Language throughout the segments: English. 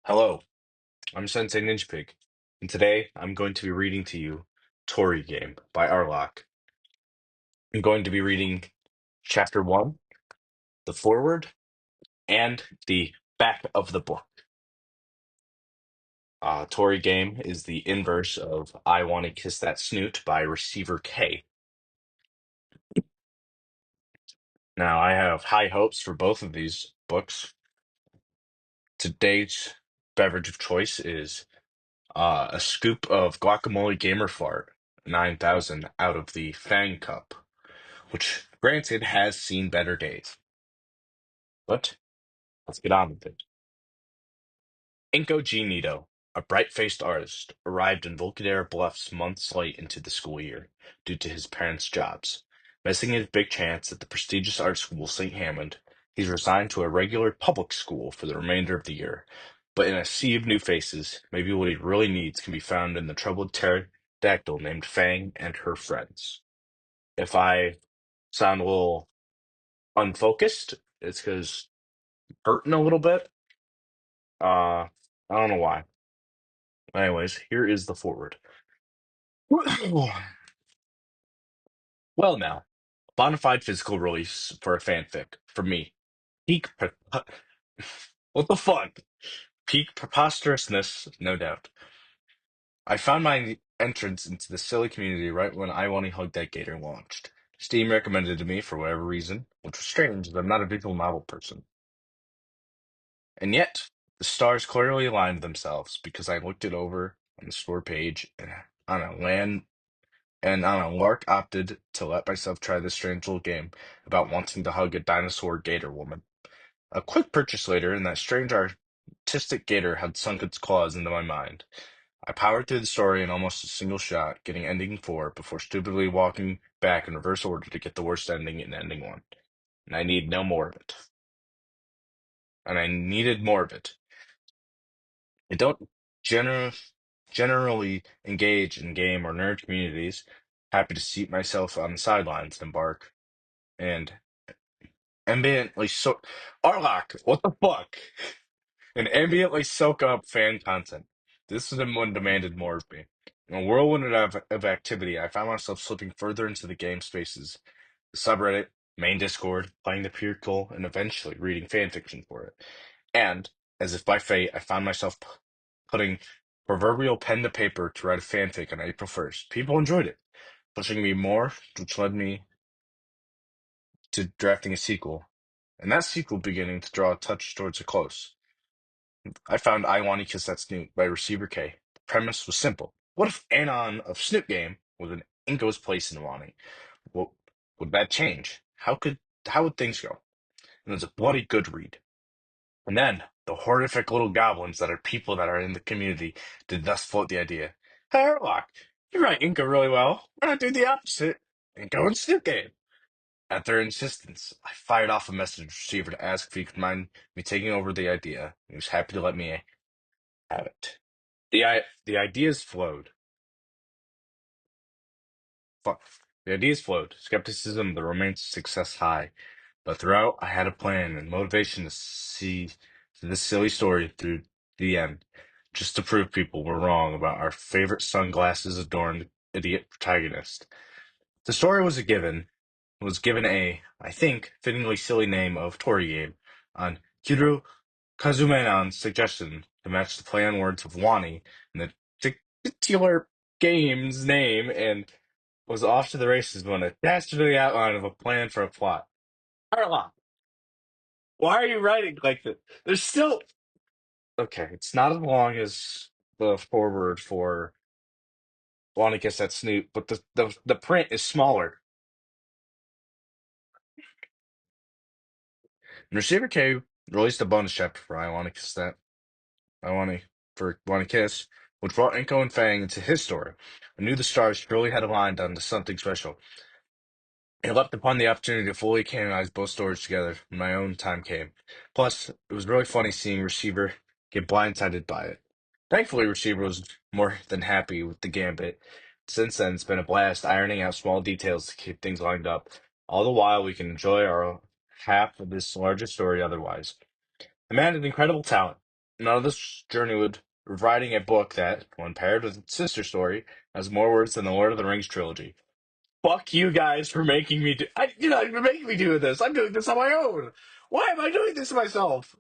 Hello, I'm Sensei Ninja Pig, and today I'm going to be reading to you Tori Game by Arlok. I'm going to be reading Chapter 1, the foreword, and the back of the book. Tori Game is the inverse of I Want to Kiss That Snoot by Receiver K. Now, I have high hopes for both of these books. Today's beverage of choice is a scoop of guacamole gamer fart 9000 out of the Fang Cup, which granted has seen better days. But let's get on with it. Inko G. Nito, a bright-faced artist, arrived in Volcadaire Bluffs months late into the school year due to his parents' jobs. Missing his big chance at the prestigious art school St. Hammond, he's resigned to a regular public school for the remainder of the year. But in a sea of new faces, maybe what he really needs can be found in the troubled pterodactyl named Fang and her friends. If I sound a little unfocused, it's because hurting a little bit. I don't know why. Anyways, here is the forward. Well, now, bona fide physical release for a fanfic for me. Peak. What the fuck? Peak preposterousness, no doubt. I found my entrance into the silly community right when I Want to Hug That Gator launched. Steam recommended it to me for whatever reason, which was strange as I'm not a visual novel person. And yet, the stars clearly aligned themselves because I looked it over on the store page and on a land and on a lark opted to let myself try this strange little game about wanting to hug a dinosaur gator woman. A quick purchase later, and that strange artistic gator had sunk its claws into my mind. I powered through the story in almost a single shot, getting ending 4 before stupidly walking back in reverse order to get the worst ending in ending 1. And I need no more of it. And I needed more of it. I don't gener- generally engage in game or nerd communities. Happy to seat myself on the sidelines and embark and ambiently so Arlock, what the fuck? And ambiently soak up fan content. This is one demanded more of me. In a whirlwind of activity, I found myself slipping further into the game spaces, the subreddit, main Discord, playing the Purple, and eventually reading fanfiction for it. And, as if by fate, I found myself putting proverbial pen to paper to write a fanfic on April 1st. People enjoyed it, pushing me more, which led me to drafting a sequel, and that sequel beginning to draw a touch towards a close. I found I Want to Kiss That Snoot by Receiver K. The premise was simple. What if Anon of Snoot Game was an Inko's place in Wani? What would that change? How would things go? And it was a bloody good read. And then the horrific little goblins that are people that are in the community did thus float the idea. Hey, Erlock, you write Inko really well. Why not do the opposite? Inko and Snoot Game. At their insistence, I fired off a message receiver to ask if he could mind me taking over the idea. He was happy to let me have it. The ideas flowed. Fuck. The ideas flowed. Skepticism, the romance success high. But throughout, I had a plan and motivation to see this silly story through the end, just to prove people were wrong about our favorite sunglasses adorned idiot protagonist. The story was given a, I think, fittingly silly name of Tori Game on Hiro Kazumenon's suggestion to match the play on words of Wani and the titular game's name and was off to the races when attached to the outline of a plan for a plot. Carla, why are you writing like this? There's still okay. It's not as long as the forward for Wani Kiss That Snoot, but the print is smaller. And Receiver K released a bonus chapter for I Want to Kiss That. I Want to for Want to Kiss, which brought Inko and Fang into his story. I knew the stars surely had aligned onto something special. I leapt upon the opportunity to fully canonize both stories together when my own time came. Plus, it was really funny seeing Receiver get blindsided by it. Thankfully, Receiver was more than happy with the gambit. Since then, it's been a blast ironing out small details to keep things lined up. All the while, we can enjoy our half of this larger story otherwise. The man had incredible talent. None of this journey would of writing a book that, when paired with its sister story, has more words than the Lord of the Rings trilogy. Fuck you guys for making me do. You're making me do this. I'm doing this on my own. Why am I doing this to myself?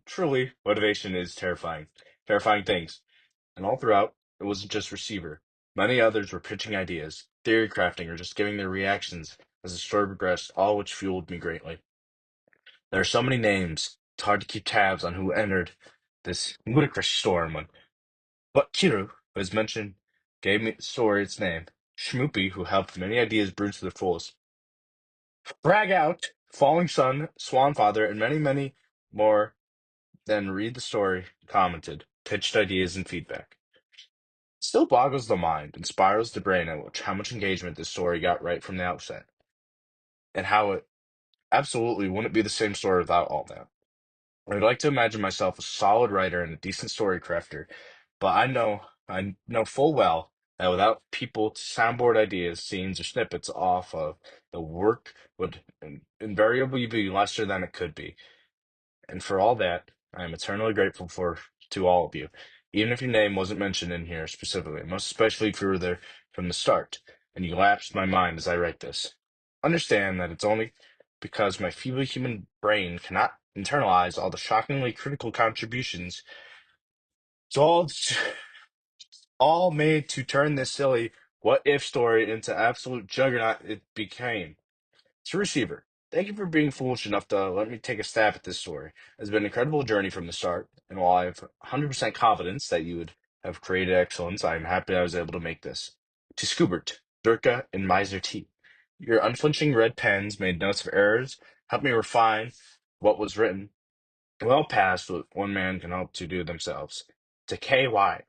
Truly, motivation is terrifying. Terrifying things. And all throughout, it wasn't just Receiver. Many others were pitching ideas, theory crafting, or just giving their reactions as the story progressed, all which fueled me greatly. There are so many names, it's hard to keep tabs on who entered this ludicrous storm. But Kiru, who is mentioned, gave me the story its name. Shmoopy, who helped many ideas brew to their fullest. Brag Out, Falling Sun, Swanfather, and many, many more. Then read the story, commented, pitched ideas and feedback. It still boggles the mind and spirals the brain at how much engagement this story got right from the outset, and how it absolutely wouldn't be the same story without all that. I'd like to imagine myself a solid writer and a decent story crafter, but I know full well that without people to soundboard ideas, scenes, or snippets off of, the work would invariably be lesser than it could be. And for all that, I am eternally grateful for to all of you, even if your name wasn't mentioned in here specifically, most especially if you were there from the start, and you lapsed my mind as I write this. Understand that it's only because my feeble human brain cannot internalize all the shockingly critical contributions. It's all made to turn this silly what if story into absolute juggernaut it became. To Receiver, thank you for being foolish enough to let me take a stab at this story. It's been an incredible journey from the start, and while I have 100% confidence that you would have created excellence, I am happy I was able to make this. To Scoobert, Durka, and Miser T, your unflinching red pens made notes of errors, helped me refine what was written, well past what one man can hope to do themselves. To KY,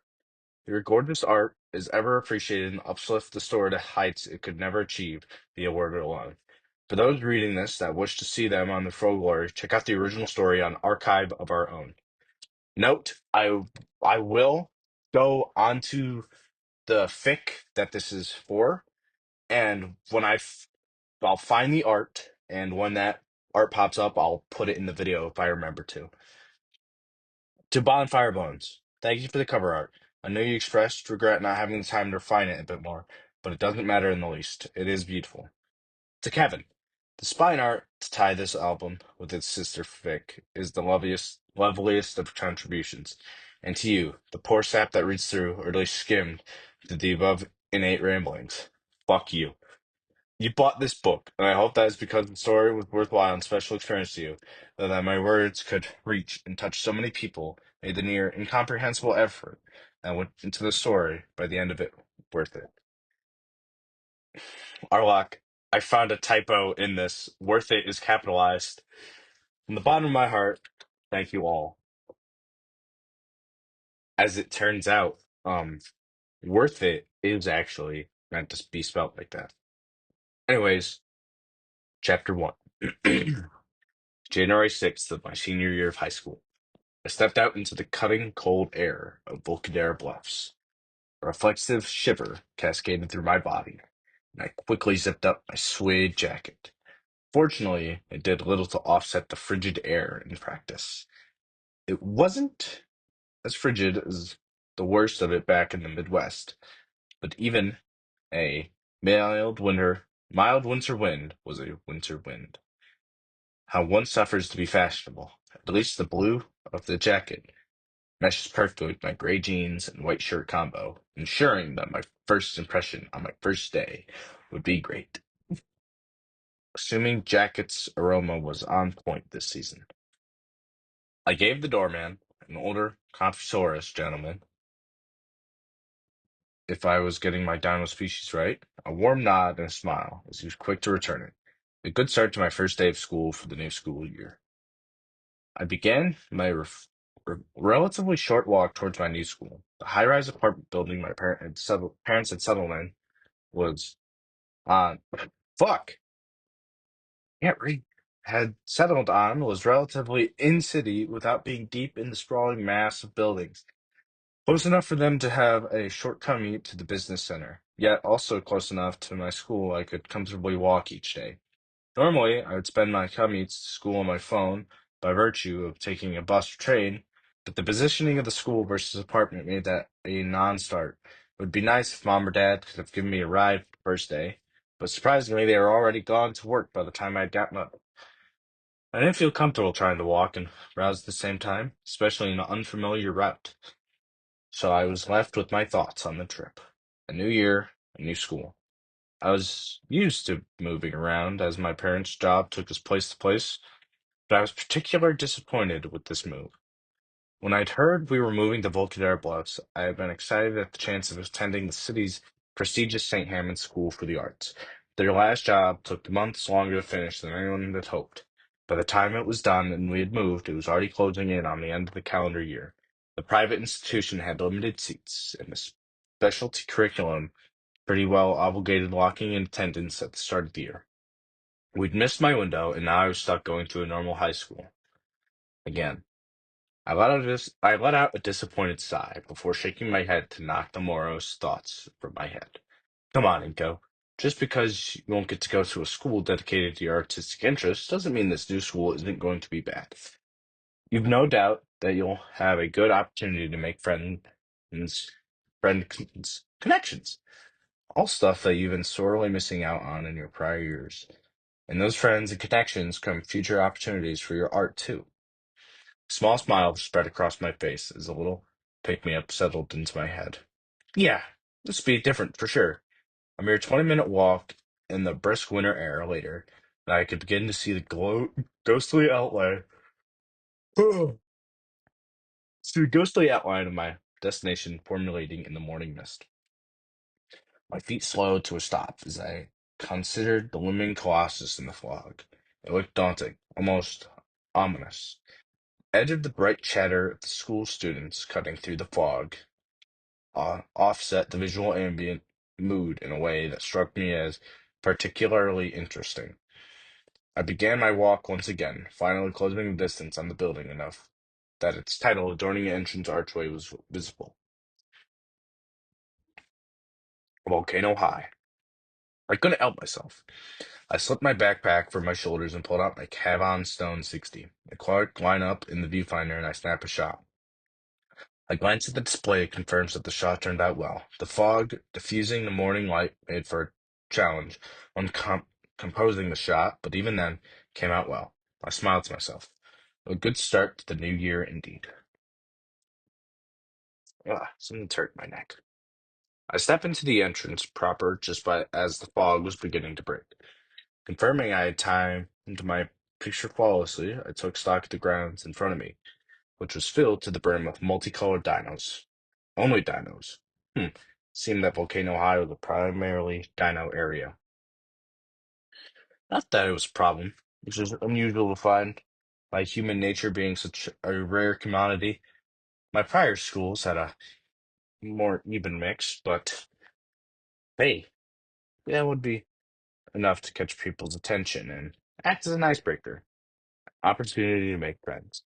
your gorgeous art is ever appreciated and uplift the story to heights it could never achieve via word alone. For those reading this that wish to see them on the full glory, check out the original story on Archive of Our Own. Note, I will go onto the fic that this is for, and I'll find the art, and when that art pops up, I'll put it in the video if I remember to. To Bonfire Bones, thank you for the cover art. I know you expressed regret not having the time to refine it a bit more, but it doesn't matter in the least. It is beautiful. To Kevin, the spine art to tie this album with its sister fic is the loveliest of contributions. And to you, the poor sap that reads through, or at least skimmed, the above innate ramblings. Fuck you. You bought this book, and I hope that is because the story was worthwhile and special experience to you, and that my words could reach and touch so many people, made the near incomprehensible effort that went into the story by the end of it worth it. Arlock, I found a typo in this. Worth it is capitalized. From the bottom of my heart, thank you all. As it turns out, worth it is actually meant to be spelled like that. Anyways, chapter one. January 6th of my senior year of high school. I stepped out into the cutting cold air of Volcadere Bluffs. A reflexive shiver cascaded through my body, and I quickly zipped up my suede jacket. Fortunately, it did little to offset the frigid air in practice. It wasn't as frigid as the worst of it back in the Midwest, but even a mild winter wind was a winter wind. How one suffers to be fashionable. At least the blue of the jacket meshes perfectly with my gray jeans and white shirt combo, ensuring that my first impression on my first day would be great. Assuming jacket's aroma was on point this season. I gave the doorman, an older, conspicuous gentleman, if I was getting my dino species right, a warm nod and a smile as he was quick to return it. A good start to my first day of school for the new school year. I began my relatively short walk towards my new school. The high-rise apartment building my parents had settled in was on fuck can't read had settled on was relatively in city without being deep in the sprawling mass of buildings. Close enough for them to have a short commute to the business center, yet also close enough to my school I could comfortably walk each day. Normally, I would spend my commutes to school on my phone by virtue of taking a bus or train, but the positioning of the school versus apartment made that a non-start. It would be nice if mom or dad could have given me a ride for the first day, but surprisingly, they were already gone to work by the time I'd gotten up. I didn't feel comfortable trying to walk and browse at the same time, especially in an unfamiliar route, so I was left with my thoughts on the trip. A new year, a new school. I was used to moving around as my parents' job took us place to place, but I was particularly disappointed with this move. When I'd heard we were moving to Volcadaire Bluffs, I had been excited at the chance of attending the city's prestigious St. Hammond School for the Arts. Their last job took months longer to finish than anyone had hoped. By the time it was done and we had moved, it was already closing in on the end of the calendar year. The private institution had limited seats, and the specialty curriculum pretty well obligated locking in attendance at the start of the year. We'd missed my window, and now I was stuck going to a normal high school. Again. I let out a disappointed sigh before shaking my head to knock the morose thoughts from my head. Come on, Inko. Just because you won't get to go to a school dedicated to your artistic interests doesn't mean this new school isn't going to be bad. You've no doubt that you'll have a good opportunity to make connections, all stuff that you've been sorely missing out on in your prior years. And those friends and connections come future opportunities for your art too. A small smile spread across my face as a little pick-me-up settled into my head. Yeah, this would be different for sure. A mere 20-minute walk in the brisk winter air later, and I could begin to see the ghostly outline. See the ghostly outline of my destination formulating in the morning mist. My feet slowed to a stop as I considered the looming colossus in the fog. It looked daunting, almost ominous. Edge of the bright chatter of the school students cutting through the fog offset the visual ambient mood in a way that struck me as particularly interesting. I began my walk once again, finally closing the distance on the building enough that its title adorning the entrance archway was visible. Volcano High. I couldn't help myself. I slipped my backpack from my shoulders and pulled out my Cavon Stone 60. The clock line up in the viewfinder and I snap a shot. A glance at the display confirms that the shot turned out well. The fog diffusing the morning light made for a challenge when composing the shot, but even then, came out well. I smiled to myself. A good start to the new year indeed. Something's hurt my neck. I stepped into the entrance proper just by as the fog was beginning to break. Confirming I had time into my picture flawlessly, I took stock of the grounds in front of me, which was filled to the brim with multicolored dinos. Only dinos. Seemed that Volcano High was a primarily dino area. Not that it was a problem, which is unusual to find, by human nature being such a rare commodity. My prior schools had a more even mix, but hey, that would be enough to catch people's attention and act as an icebreaker. Opportunity to make friends.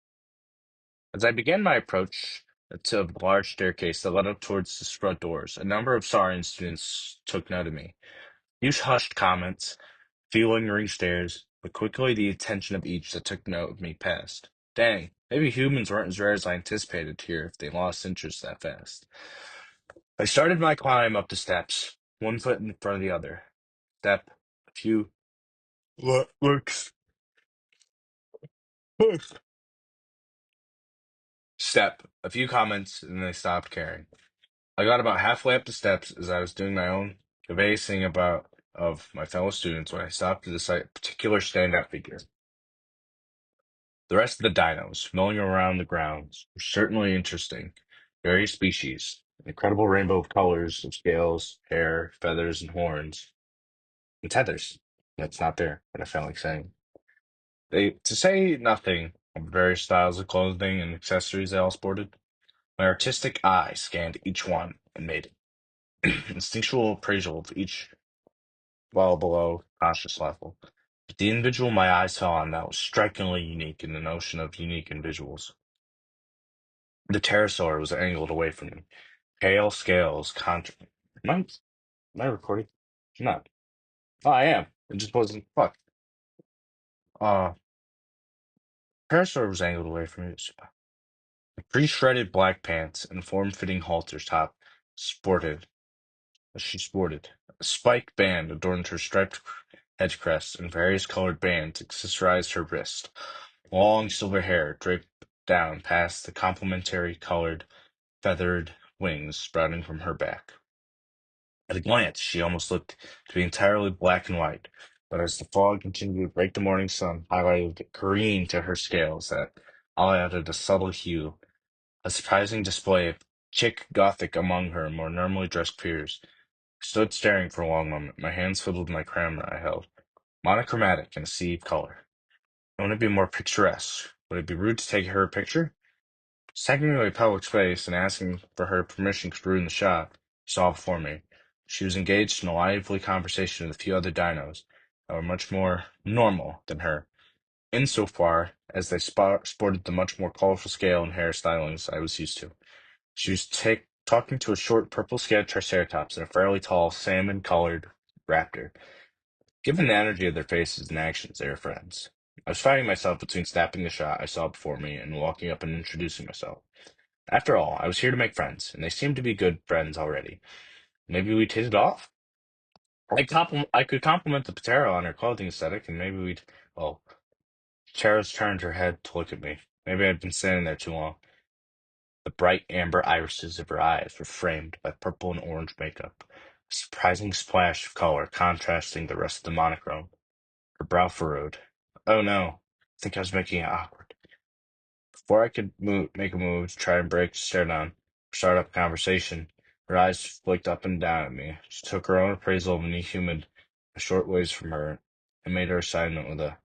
As I began my approach to the large staircase that led up towards the front doors, a number of Saurian students took note of me. Used hushed comments, few lingering stares, but quickly the attention of each that took note of me passed. Dang, maybe humans weren't as rare as I anticipated here if they lost interest that fast. I started my climb up the steps, one foot in front of the other. Step, a few looks, step, a few comments, and then I stopped caring. I got about halfway up the steps as I was doing my own conversing about of my fellow students when I stopped to decide a particular standout figure. The rest of the dinos, milling around the grounds, were certainly interesting. Various species, an incredible rainbow of colors of scales, hair, feathers, and horns, and tethers. That's not there, but I felt like saying. To say nothing of the various styles of clothing and accessories they all sported, my artistic eye scanned each one and made instinctual appraisal of each well below conscious level. But the individual my eyes fell on that was strikingly unique in the notion of unique individuals. The pterosaur was angled away from me. Pale scales am I recording? I'm not. Oh, I am. It just wasn't. Fuck. Uh, pterosaur was angled away from me. Pre-shredded black pants and form-fitting halter top sported, she sported. A spiked band adorned her striped head crest, and various colored bands accessorized her wrist. Long silver hair draped down past the complementary colored feathered wings sprouting from her back. At a glance, she almost looked to be entirely black and white, but as the fog continued to break the morning sun highlighted green to her scales that all added a subtle hue, a surprising display of chic Gothic among her more normally dressed peers. I stood staring for a long moment, my hands filled with my camera I held, monochromatic in a sea of color. Wouldn't it be more picturesque? Would it be rude to take her a picture? Taking away public space and asking for her permission could ruin the shot, I saw before me. She was engaged in a lively conversation with a few other dinos that were much more normal than her, insofar as they sported the much more colorful scale and hair stylings I was used to. She was talking to a short purple-scaled triceratops and a fairly tall salmon-colored raptor. Given the energy of their faces and actions, they were friends. I was fighting myself between snapping the shot I saw before me and walking up and introducing myself. After all, I was here to make friends, and they seemed to be good friends already. Maybe we'd hit it off? I could compliment the Patera on her clothing aesthetic, and maybe we'd. Well, Charos turned her head to look at me. Maybe I'd been standing there too long. The bright amber irises of her eyes were framed by purple and orange makeup, a surprising splash of color contrasting the rest of the monochrome. Her brow furrowed. Oh no, I think I was making it awkward. Before I could make a move to try and break the stare down, or start up a conversation, her eyes flicked up and down at me. She took her own appraisal of me human a short ways from her, and made her assignment with a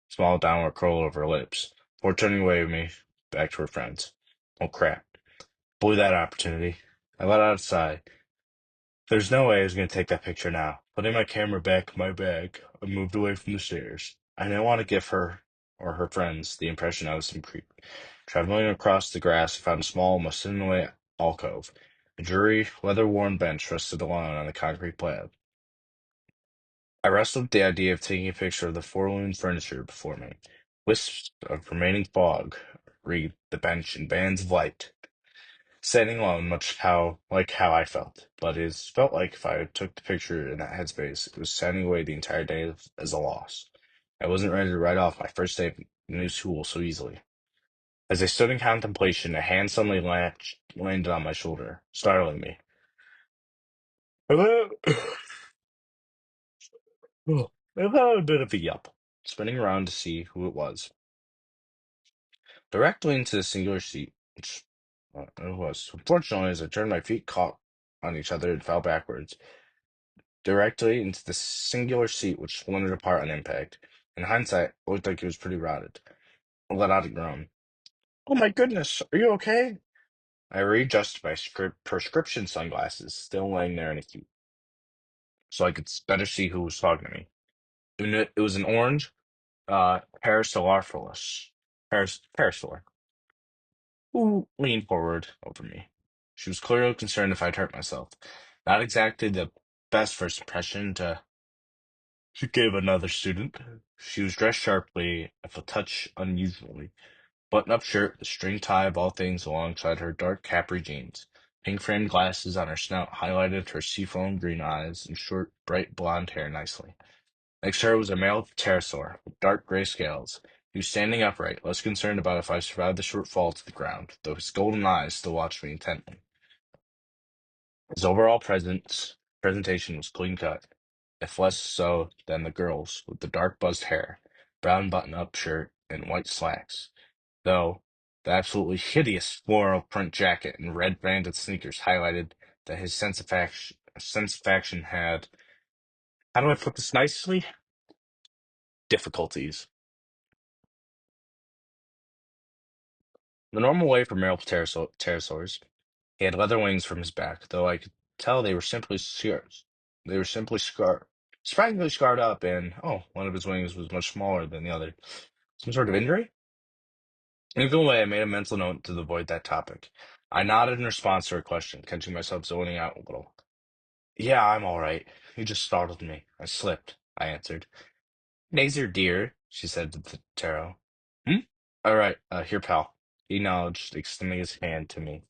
small downward curl of her lips, before turning away with me back to her friends. Oh crap. Blew that opportunity. I let out a sigh. There's no way I was going to take that picture now. Putting my camera back in my bag, I moved away from the stairs. I didn't want to give her or her friends the impression I was some creep. Traveling across the grass, I found a small, almost hidden away alcove. A dreary, weather-worn bench rested alone on the concrete slab. I wrestled with the idea of taking a picture of the forlorn furniture before me. Wisps of remaining fog wreathed the bench in bands of light. Standing alone, much how I felt, but it felt like if I took the picture in that headspace, it was sending away the entire day as a loss. I wasn't ready to write off my first day of new school so easily. As I stood in contemplation, a hand suddenly landed on my shoulder, startling me. Hello? I let out a bit of a yelp, spinning around to see who it was. Directly into the singular seat, which it was. Unfortunately, as I turned, my feet caught on each other and fell backwards directly into the singular seat, which splintered apart on impact. In hindsight, it looked like it was pretty rotted. I let out a groan. Oh my goodness, are you okay? I readjusted my prescription sunglasses, still laying there in a heap, so I could better see who was talking to me. It was an orange, Parasolarphilus. Parasaur, who leaned forward over me. She was clearly concerned if I'd hurt myself. Not exactly the best first impression to give another student. She was dressed sharply, if a touch unusually. Button-up shirt, the string tie of all things alongside her dark Capri jeans. Pink-framed glasses on her snout highlighted her seafoam green eyes and short, bright blonde hair nicely. Next to her was a male pterosaur with dark gray scales. He was standing upright, less concerned about if I survived the short fall to the ground, though his golden eyes still watched me intently. His overall presentation was clean cut, if less so than the girl's, with the dark buzzed hair, brown button-up shirt, and white slacks, though the absolutely hideous floral print jacket and red branded sneakers highlighted that his sense of action had, how do I put this nicely? Difficulties. The normal way for male pterosaurs, he had leather wings from his back, though I could tell they were simply scars. They were simply surprisingly scarred up, and oh, one of his wings was much smaller than the other. Some sort of injury? Either way, I made a mental note to avoid that topic. I nodded in response to her question, catching myself zoning out a little. Yeah, I'm all right. You just startled me. I slipped, I answered. Naser, dear, she said to the tarot. Hmm? All right, here, pal. He acknowledged, extending his hand to me.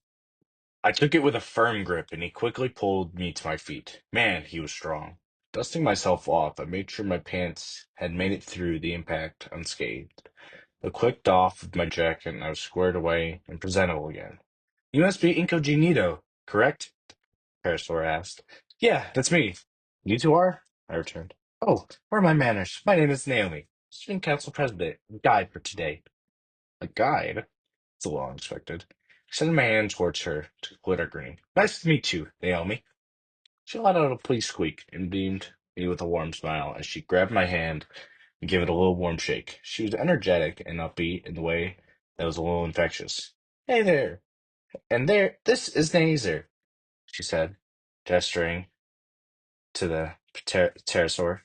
I took it with a firm grip, and he quickly pulled me to my feet. Man, he was strong. Dusting myself off, I made sure my pants had made it through the impact unscathed. I clicked off of my jacket, and I was squared away and presentable again. You must be incognito, correct? Parasaur asked. Yeah, that's me. You two are? I returned. Oh, where are my manners? My name is Naomi. Student Council President. Guide for today. A guide? It's a little unexpected. Extended my hand towards her to glitter green. Nice to meet you, Naomi. She let out a pleased squeak and beamed me with a warm smile as she grabbed my hand and gave it a little warm shake. She was energetic and upbeat in a way that was a little infectious. Hey there, and there, this is Nazer, she said, gesturing to the pterosaur.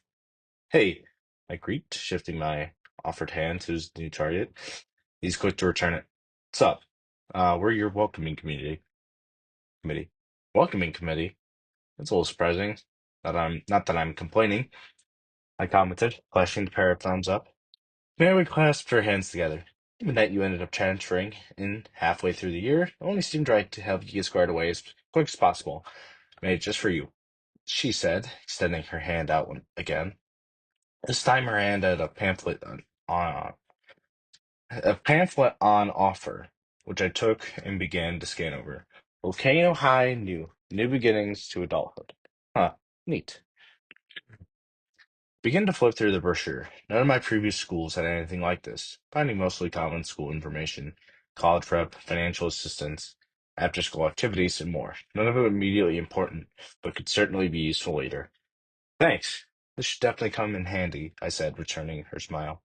Hey, I creaked, shifting my offered hand to his new target. He's quick to return it. What's up? We're your welcoming committee. Welcoming committee? That's a little surprising. Not that I'm complaining, I commented, flashing the pair of thumbs up. Mary clasped her hands together. Given that you ended up transferring in halfway through the year, it only seemed right to help you get squared away as quick as possible. Made just for you, she said, extending her hand out again. This time her hand had on a pamphlet on offer, which I took and began to scan over. Volcano High New Beginnings to Adulthood. Huh, neat. Begin to flip through the brochure. None of my previous schools had anything like this, finding mostly common school information, college prep, financial assistance, after-school activities, and more. None of it immediately important, but could certainly be useful later. Thanks. This should definitely come in handy, I said, returning her smile.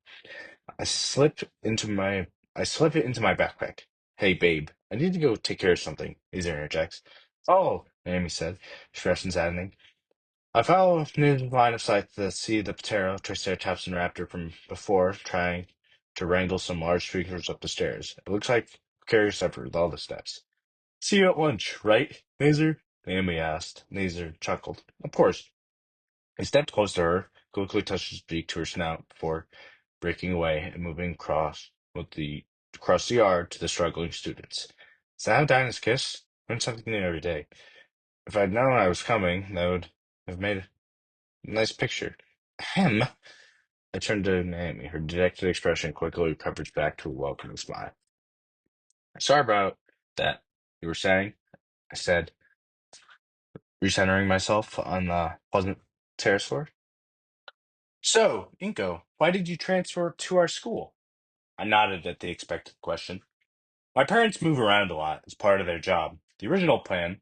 I slip into my I slip it into my backpack. Hey, babe, I need to go take care of something. He interjects. Oh, Amy said, stressed and saddening. I follow near the line of sight to see the Ptero, Triceratops, and Raptor from before, trying to wrangle some large creatures up the stairs. It looks like curious effort with all the steps. See you at lunch, right, Nazer? Naomi asked. Nazer chuckled. Of course. He stepped close to her, quickly touched his beak to her snout before breaking away and moving across the yard to the struggling students. Is that how diners kiss? Learn something new every day. If I'd known I was coming, that would have made a nice picture. Ahem. I turned to Naomi. Her dejected expression quickly recovered back to a welcoming smile. Sorry about that. You were saying? I said, recentering myself on the pleasant terrace floor. So, Inko, why did you transfer to our school? I nodded at the expected question. My parents move around a lot as part of their job. The original plan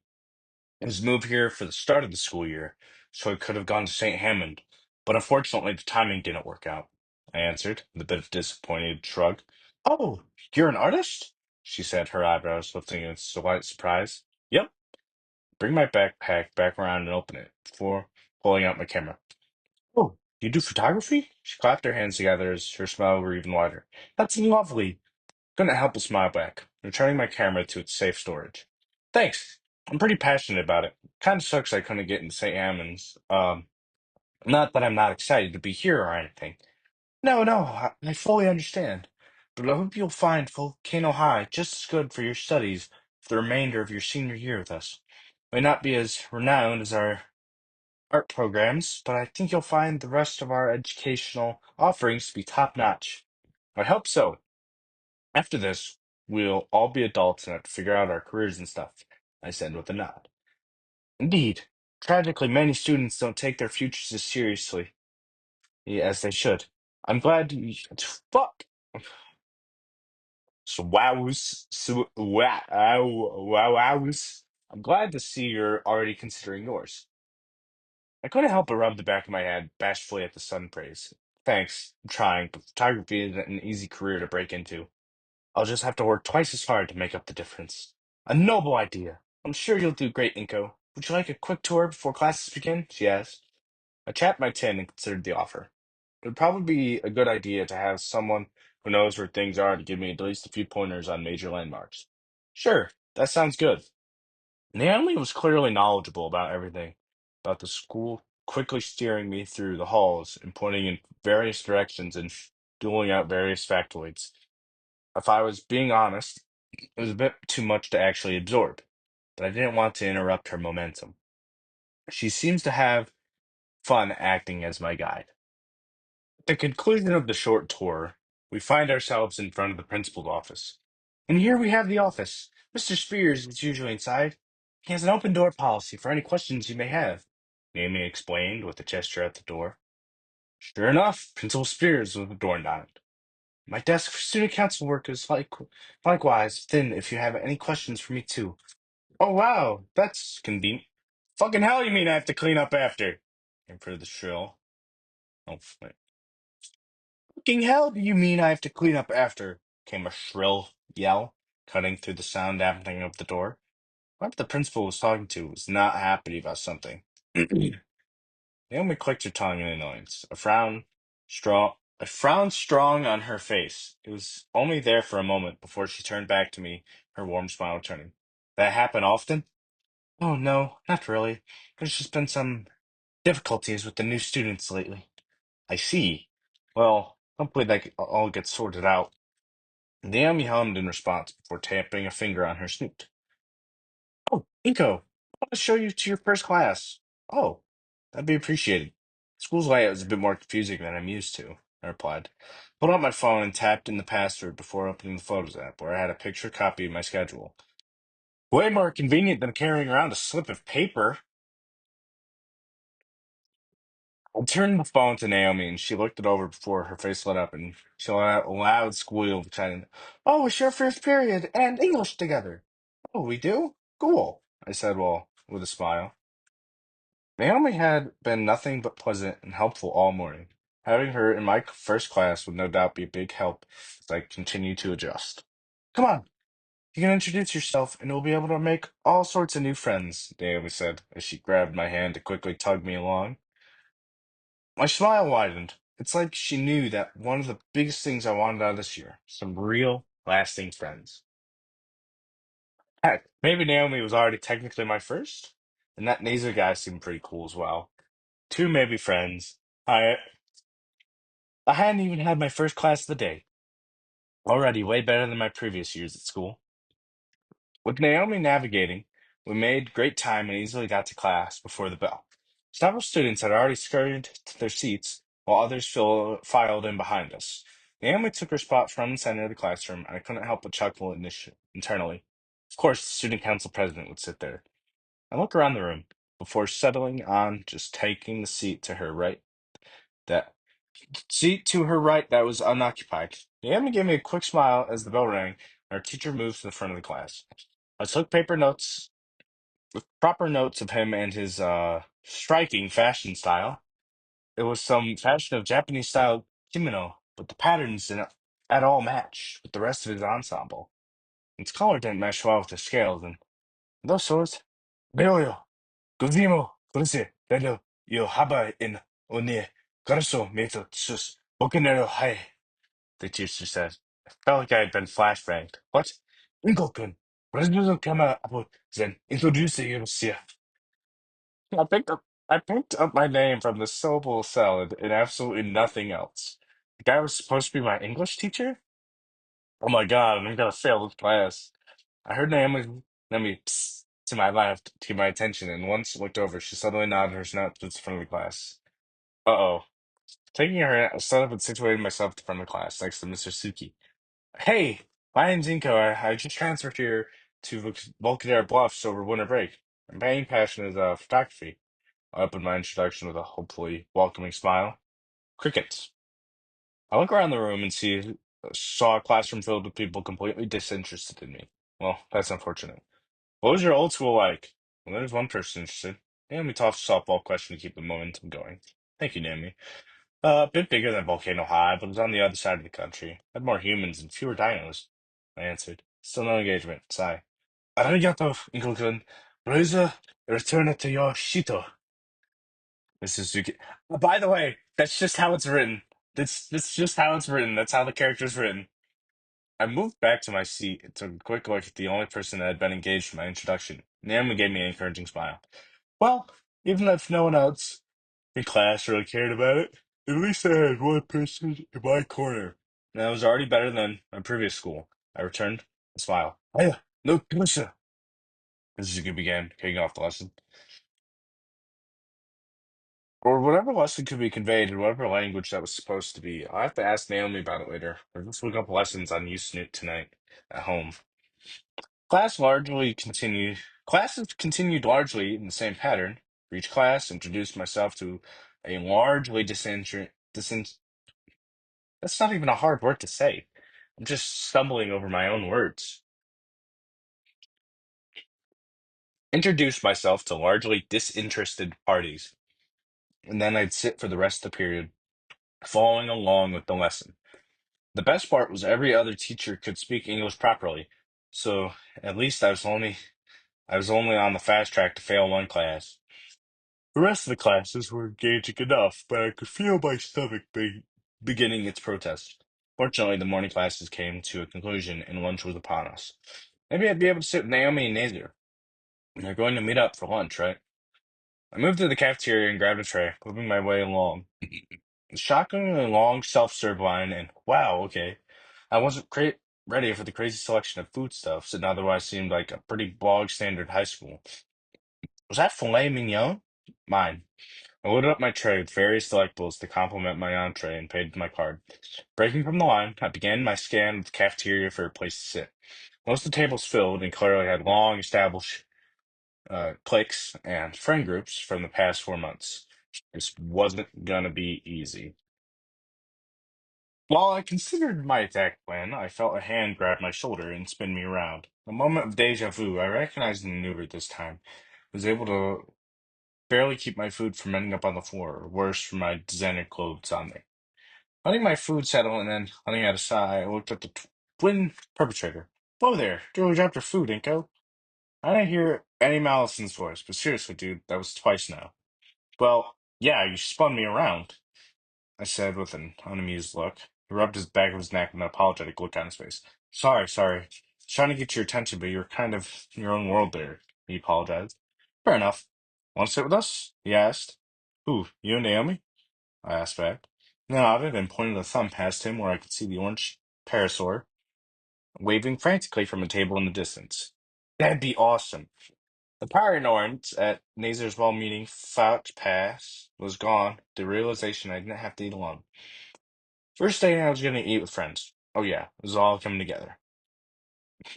was to move here for the start of the school year, so I could have gone to St. Hammond, but unfortunately the timing didn't work out. I answered, with a bit of disappointed shrug. Oh, you're an artist? She said, her eyebrows lifting in slight surprise. Yep. Bring my backpack back around and open it before pulling out my camera. Oh, you do photography? She clapped her hands together as her smile grew even wider. That's lovely. Couldn't help but smile back, returning my camera to its safe storage. Thanks. I'm pretty passionate about it. Kind of sucks I couldn't get into St. Ammon's. Not that I'm not excited to be here or anything. No, I fully understand. But I hope you'll find Volcano High just as good for your studies for the remainder of your senior year with us. May not be as renowned as our art programs, but I think you'll find the rest of our educational offerings to be top notch. I hope so. After this, we'll all be adults and have to figure out our careers and stuff, I said with a nod. Indeed, tragically, many students don't take their futures as seriously as they should. I'm glad you. Fuck! So, wows. So, wows. I'm glad to see you're already considering yours. I couldn't help but rub the back of my head bashfully at the sun praise. Thanks, I'm trying, but photography isn't an easy career to break into. I'll just have to work twice as hard to make up the difference. A noble idea. I'm sure you'll do great, Inko. Would you like a quick tour before classes begin? She asked. I tapped my tin and considered the offer. It would probably be a good idea to have someone who knows where things are to give me at least a few pointers on major landmarks. Sure, that sounds good. Naomi was clearly knowledgeable about everything about the school, quickly steering me through the halls and pointing in various directions and doling out various factoids. If I was being honest, It was a bit too much to actually absorb, but I didn't want to interrupt her momentum. She seems to have fun acting as my guide. At the conclusion of the short tour, we find ourselves in front of the principal's office. And here we have the office. Mr. Spears is usually inside. He has an open door policy for any questions you may have, Amy explained with a gesture at the door. Sure enough, Principal Spears was the door knocked. My desk for student council work is likewise thin if you have any questions for me too. Oh wow, that's convenient. Fucking hell you mean I have to clean up after? Came for the shrill. Oh, wait. Fucking hell do you mean I have to clean up after? Came a shrill yell, cutting through the sound dampening of the door. Whoever the principal was talking to was not happy about something. Naomi clicked her tongue in annoyance. A frown strong on her face. It was only there for a moment before she turned back to me, her warm smile returning. That happen often? Oh no, not really. There's just been some difficulties with the new students lately. I see. Well, hopefully that all gets sorted out. Naomi hummed in response before tapping a finger on her snoot. Oh, Inko, I want to show you to your first class. Oh, that'd be appreciated. School's layout is a bit more confusing than I'm used to, I replied. Pulled out my phone and tapped in the password before opening the Photos app, where I had a picture copy of my schedule. Way more convenient than carrying around a slip of paper. I turned the phone to Naomi, and she looked it over before her face lit up, and she let out a loud squeal, saying, "Oh, it's your first period and English together." "Oh, we do? Cool," I said, well, with a smile. Naomi had been nothing but pleasant and helpful all morning. Having her in my first class would no doubt be a big help as I continue to adjust. Come on, you can introduce yourself, and we'll be able to make all sorts of new friends, Naomi said as she grabbed my hand to quickly tug me along. My smile widened. It's like she knew that one of the biggest things I wanted out of this year, some real, lasting friends. Heck, maybe Naomi was already technically my first, and that Naser guy seemed pretty cool as well. Two maybe friends. I hadn't even had my first class of the day. Already way better than my previous years at school. With Naomi navigating, we made great time and easily got to class before the bell. Several students had already scurried to their seats, while others filed in behind us. Naomi took her spot front and center of the classroom, and I couldn't help but chuckle internally. Of course, the student council president would sit there. I look around the room before settling on just taking the that seat to her right that was unoccupied. Naomi gave me a quick smile as the bell rang, and our teacher moved to the front of the class. I took paper notes with proper notes of him and his striking fashion style. It was some fashion of Japanese style kimono, but the patterns didn't at all match with the rest of his ensemble. Its color didn't mesh well with the scales, and those swords. Ryoyo, Guzimo, Kurse, Redo, Yo Haba in One, Garso, Meto, Tsus, Bokenero, Hai, the teacher said. I felt like I had been flashbanged. What? Ingo-kun, Resmuzo Kama Apo Zen, introduce Yorusia. I picked up my name from the syllable salad and absolutely nothing else. The guy was supposed to be my English teacher? Oh my god, I'm gonna fail this class. I heard Naomi psst to my left to get my attention, and once looked over, she suddenly nodded her snout to the front of the class. Uh-oh. Taking her, I stood up and situated myself at the front of the class next to Mr. Suki. Hey, my name's Inko. I just transferred here to Volcanaire Bluffs over winter break. My main passion is photography. I opened my introduction with a hopefully welcoming smile. Crickets. I look around the room and saw a classroom filled with people completely disinterested in me. Well, that's unfortunate. What was your old school like? Well, there's one person interested. Naomi tossed a softball question to keep the momentum going. Thank you, Naomi. A bit bigger than Volcano High, but it was on the other side of the country. Had more humans and fewer dinos. I answered. Still no engagement. Sigh. Arigato, Inko-kun. Rosa, return to your shito. Mrs. Suzuki. By the way, that's just how it's written. That's just how it's written. That's how the character's written. I moved back to my seat and took a quick look at the only person that had been engaged in my introduction. Naomi gave me an encouraging smile. Well, even if no one else in class really cared about it, at least I had one person in my corner. And that was already better than my previous school. I returned. Smile. Hiya, no, Commissioner. As you began, kicking off the lesson. Or whatever lesson could be conveyed in whatever language that was supposed to be. I'll have to ask Naomi about it later. Let's look up lessons on Usenet tonight at home. Class largely continued. Classes continued largely in the same pattern. For each class, introduced myself to a largely that's not even a hard word to say. I'm just stumbling over my own words. Introduced myself to largely disinterested parties, and then I'd sit for the rest of the period, following along with the lesson. The best part was every other teacher could speak English properly, so at least I was only on the fast track to fail one class. The rest of the classes were engaging enough, but I could feel my stomach beginning its protest. Fortunately, the morning classes came to a conclusion and lunch was upon us. Maybe I'd be able to sit with Naomi and Nazir. They're going to meet up for lunch, right? I moved to the cafeteria and grabbed a tray, moving my way along. Shockingly long self-serve line, and wow, okay. I wasn't ready for the crazy selection of foodstuffs that otherwise seemed like a pretty bog standard high school. Was that filet mignon? Mine. I loaded up my tray with various delectables to complement my entree and paid with my card. Breaking from the line, I began my scan of the cafeteria for a place to sit. Most of the tables filled and clearly had long established cliques and friend groups from the past 4 months. This wasn't gonna be easy. While I considered my attack plan, I felt a hand grab my shoulder and spin me around. A moment of deja vu, I recognized the maneuver this time. I was able to barely keep my food from ending up on the floor, or worse, from my designer clothes on me. Letting my food settle and then letting out a sigh, I looked at the twin perpetrator. Whoa there, George dropped your food, Inko. I didn't hear any malice in his voice, but seriously, dude, that was twice now. Well, yeah, you spun me around, I said with an unamused look. He rubbed his back of his neck with an apologetic look on his face. Sorry, sorry. Trying to get your attention, but you were kind of in your own world there, he apologized. Fair enough. Want to sit with us? He asked. Who, you and Naomi? I asked back. He nodded and pointed a thumb past him where I could see the orange parasaur waving frantically from a table in the distance. That'd be awesome. The prior annoyance at Nazar's well-meaning Fouch pass was gone. The realization I didn't have to eat alone. First day I was going to eat with friends. Oh yeah, it was all coming together.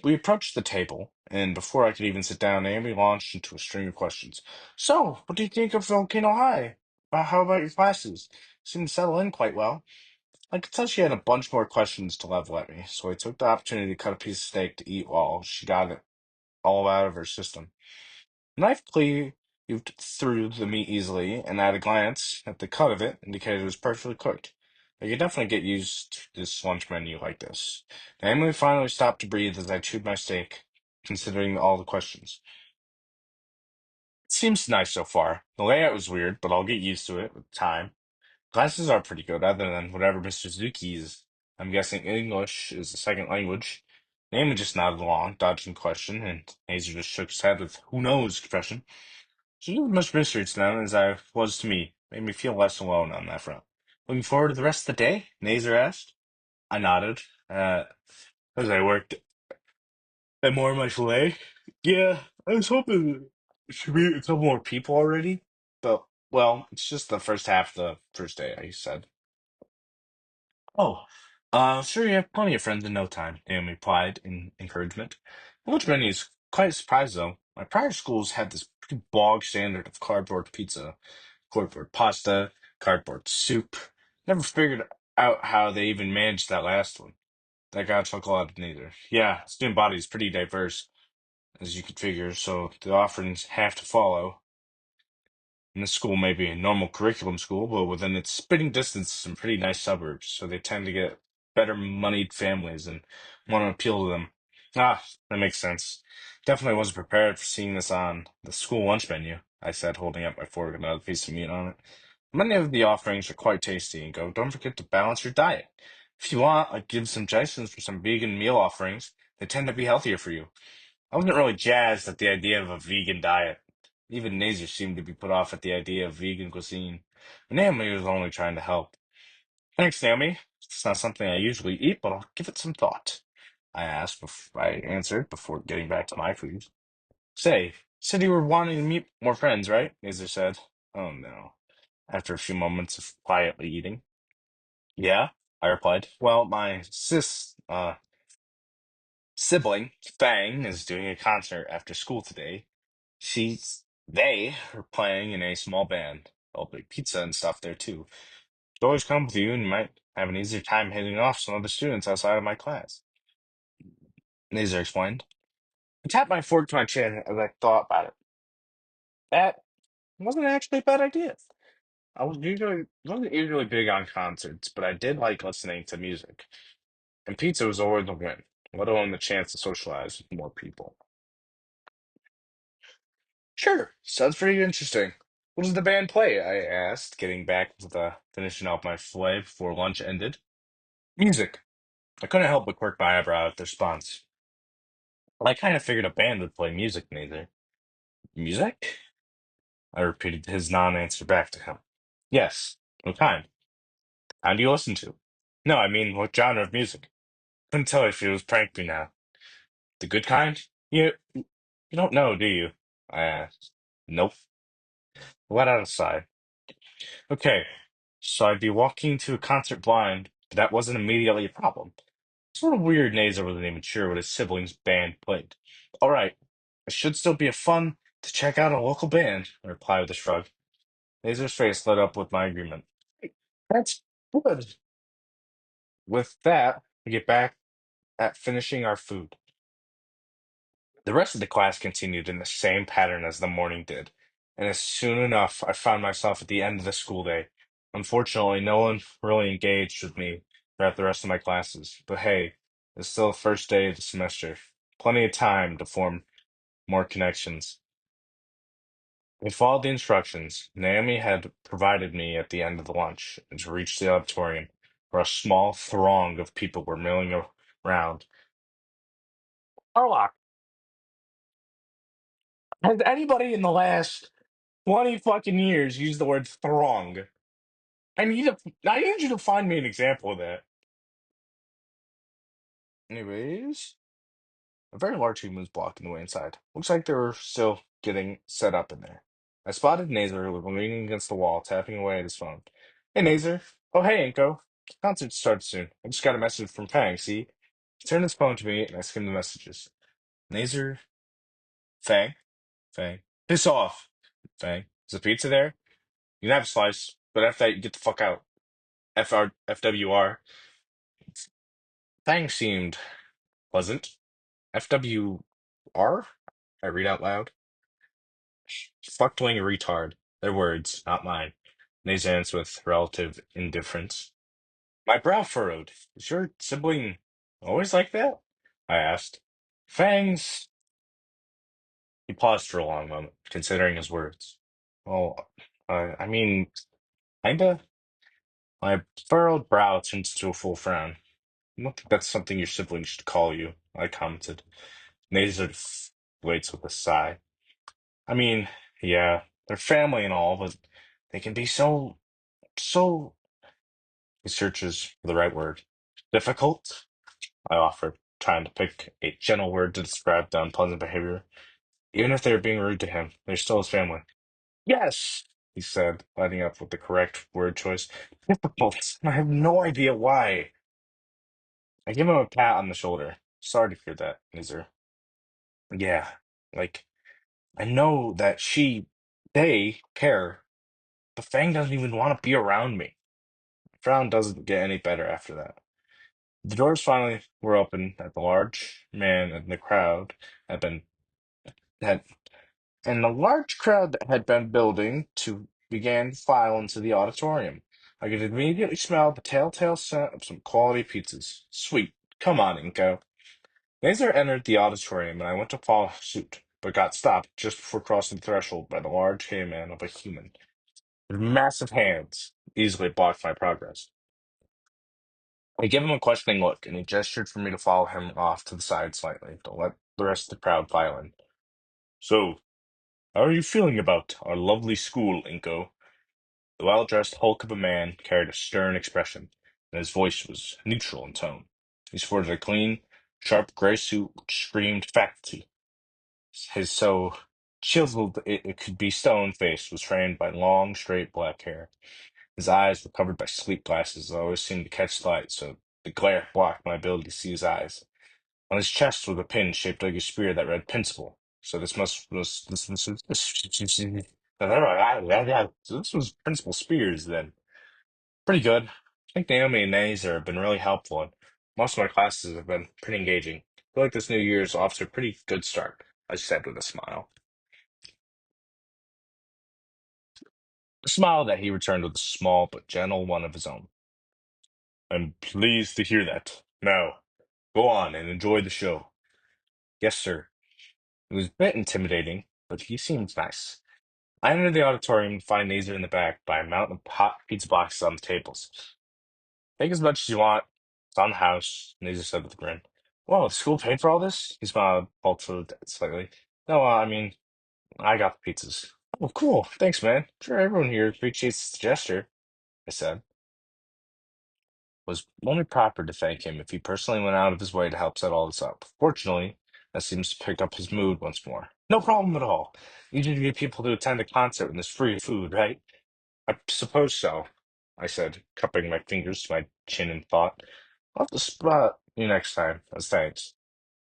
We approached the table, and before I could even sit down, Amy launched into a string of questions. So, what do you think of Volcano High? How about your classes? Seemed to settle in quite well. I could tell she had a bunch more questions to level at me, so I took the opportunity to cut a piece of steak to eat while she got it all out of her system. Knife cleaved through the meat easily, and at a glance at the cut of it indicated it was perfectly cooked. I could definitely get used to this lunch menu like this. Emily finally stopped to breathe as I chewed my steak, considering all the questions. It seems nice so far. The layout was weird, but I'll get used to it with time. Classes are pretty good, other than whatever Mr. Zuki's. I'm guessing English is the second language. Amy just nodded along, dodging the question, and Hazer just shook his head with "who knows" expression. She was as much mystery to them as I was to me. Made me feel less alone on that front. Looking forward to the rest of the day? Nazer asked. I nodded, as I worked at more of my filet. Yeah, I was hoping it should be a couple more people already, but, well, it's just the first half of the first day, I said. Oh, sure you have plenty of friends in no time, Naomi replied in encouragement. The lunch menu is quite a surprise, though. My prior schools had this pretty bog standard of cardboard pizza, cardboard pasta, cardboard soup. Never figured out how they even managed that last one. That got a chuckle out of neither. Yeah, student body is pretty diverse, as you could figure, so the offerings have to follow. And this school may be a normal curriculum school, but within its spitting distance, some pretty nice suburbs, so they tend to get better moneyed families and want to appeal to them. Ah, that makes sense. Definitely wasn't prepared for seeing this on the school lunch menu, I said, holding up my fork with another piece of meat on it. Many of the offerings are quite tasty, and go, don't forget to balance your diet. If you want, I give suggestions for some vegan meal offerings. They tend to be healthier for you. I wasn't really jazzed at the idea of a vegan diet. Even Nazir seemed to be put off at the idea of vegan cuisine. But Naomi was only trying to help. Thanks, Naomi. It's not something I usually eat, but I'll give it some thought. I answered before getting back to my food. Say, said you were wanting to meet more friends, right? Nazer said. Oh no. After a few moments of quietly eating. Yeah, I replied. Well, my sibling, Fang, is doing a concert after school today. They are playing in a small band. There'll be pizza and stuff there too. Could always come with you and you might have an easier time hitting off some other students outside of my class. Nazer explained. I tapped my fork to my chin as I thought about it. That wasn't actually a bad idea. Wasn't usually big on concerts, but I did like listening to music. And pizza was always a win, let alone the chance to socialize with more people. Sure, sounds pretty interesting. What does the band play? I asked, getting back to finishing up my filet before lunch ended. Music. I couldn't help but quirk my eyebrow at the response. Well, I kind of figured a band would play music, neither. Music? I repeated his non-answer back to him. Yes. What kind? How do you listen to? No, I mean, what genre of music? Couldn't tell if he was pranking me now. The good kind? You don't know, do you? I asked. Nope. Let out a sigh. Okay, so I'd be walking to a concert blind, but that wasn't immediately a problem. Sort of weird Nazer wasn't even sure what his siblings' band played. All right, it should still be a fun to check out a local band, I replied with a shrug. Nazer's face lit up with my agreement. That's good. With that, we get back at finishing our food. The rest of the class continued in the same pattern as the morning did, and as soon enough I found myself at the end of the school day. Unfortunately, no one really engaged with me throughout the rest of my classes, but hey, it's still the first day of the semester. Plenty of time to form more connections. We followed the instructions Naomi had provided me at the end of the lunch and to reach the auditorium, where a small throng of people were milling around. Arlock, has anybody in the last 20 fucking years used the word throng? I need you to find me an example of that. Anyways, a very large human was blocking the way inside. Looks like they were still getting set up in there. I spotted Nazer leaning against the wall, tapping away at his phone. Hey, Nazer. Oh, hey, Inko. Concert starts soon. I just got a message from Pang, see? He turned his phone to me, and I skimmed the messages. Nazer, Fang, Fang. Piss off, Fang. Is the pizza there? You can have a slice, but after that, you get the fuck out. FWR. Fang seemed pleasant. FWR? I read out loud. Fucktling a retard. Their words, not mine. Nays answered with relative indifference. My brow furrowed. Is your sibling always like that? I asked. Fangs. He paused for a long moment, considering his words. Well, I mean, kinda. My furrowed brow turned to a full frown. I don't think that's something your sibling should call you, I commented. Nazer waits with a sigh. I mean, yeah, they're family and all, but they can be so, he searches for the right word. Difficult? I offered, trying to pick a gentle word to describe the unpleasant behavior. Even if they were being rude to him, they're still his family. Yes, he said, lighting up with the correct word choice. Difficult. I have no idea why. I give him a pat on the shoulder. Sorry to hear that, Nizar. Yeah, like, I know that they care, but Fang doesn't even want to be around me. Frown doesn't get any better after that. The doors finally were open at the large man in the crowd had been had and the large crowd that had been building to began to file into the auditorium. I could immediately smell the telltale scent of some quality pizzas. Sweet. Come on, Inko. Nazar entered the auditorium and I went to follow suit, but got stopped just before crossing the threshold by the large man of a human. His massive hands easily blocked my progress. I gave him a questioning look, and he gestured for me to follow him off to the side slightly to let the rest of the crowd file in. So, how are you feeling about our lovely school, Inko? The well-dressed hulk of a man carried a stern expression, and his voice was neutral in tone. He sported a clean, Sharp gray suit screamed faculty. His so chiseled it could be stone face was framed by long, straight black hair. His eyes were covered by sleep glasses that always seemed to catch the light, so the glare blocked my ability to see his eyes. On his chest was a pin shaped like a spear that read "Principal." So this was Principal Spears then. Pretty good. I think Naomi and Nazer have been really helpful, and most of my classes have been pretty engaging. I feel like this new year is off to a pretty good start, I said with a smile. A smile that he returned with a small but gentle one of his own. I'm pleased to hear that. Now, go on and enjoy the show. Yes, sir. It was a bit intimidating, but he seemed nice. I entered the auditorium and find Nazer in the back by a mountain of hot pizza boxes on the tables. Take as much as you want. It's on the house, Nazer said with a grin. Whoa, the school paid for all this? He smiled, faltered slightly. No, I mean, I got the pizzas. Oh, cool. Thanks, man. Sure, everyone here appreciates the gesture, I said. Was only proper to thank him if he personally went out of his way to help set all this up. Fortunately, that seems to pick up his mood once more. No problem at all. You need to get people to attend a concert when there's free food, right? I suppose so, I said, cupping my fingers to my chin in thought. I'll have to spot you next time, as thanks.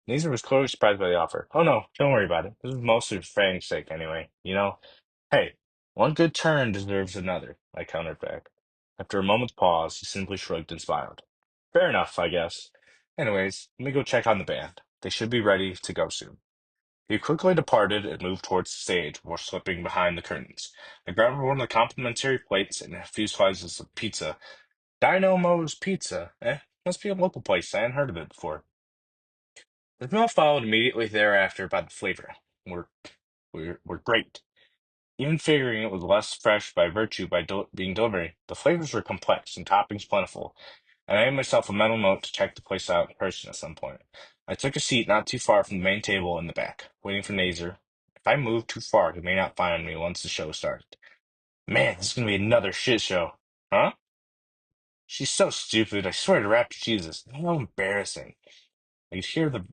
Neither was clearly surprised by the offer. Oh no, don't worry about it. This is mostly for Fang's sake anyway, you know? Hey, one good turn deserves another, I countered back. After a moment's pause, he simply shrugged and smiled. Fair enough, I guess. Anyways, let me go check on the band. They should be ready to go soon. He quickly departed and moved towards the stage before slipping behind the curtains. I grabbed one of the complimentary plates and a few slices of pizza. Dynamo's Pizza, eh? Must be a local place. I hadn't heard of it before. The smell followed immediately thereafter by the flavor. Were, were great. Even figuring it was less fresh by virtue by being delivery, the flavors were complex and toppings plentiful, and I made myself a mental note to check the place out in person at some point. I took a seat not too far from the main table in the back, waiting for Nazer. If I moved too far, he may not find me once the show started. Man, this is gonna be another shit show. Huh? She's so stupid, I swear to rap Jesus. How embarrassing. I could hear the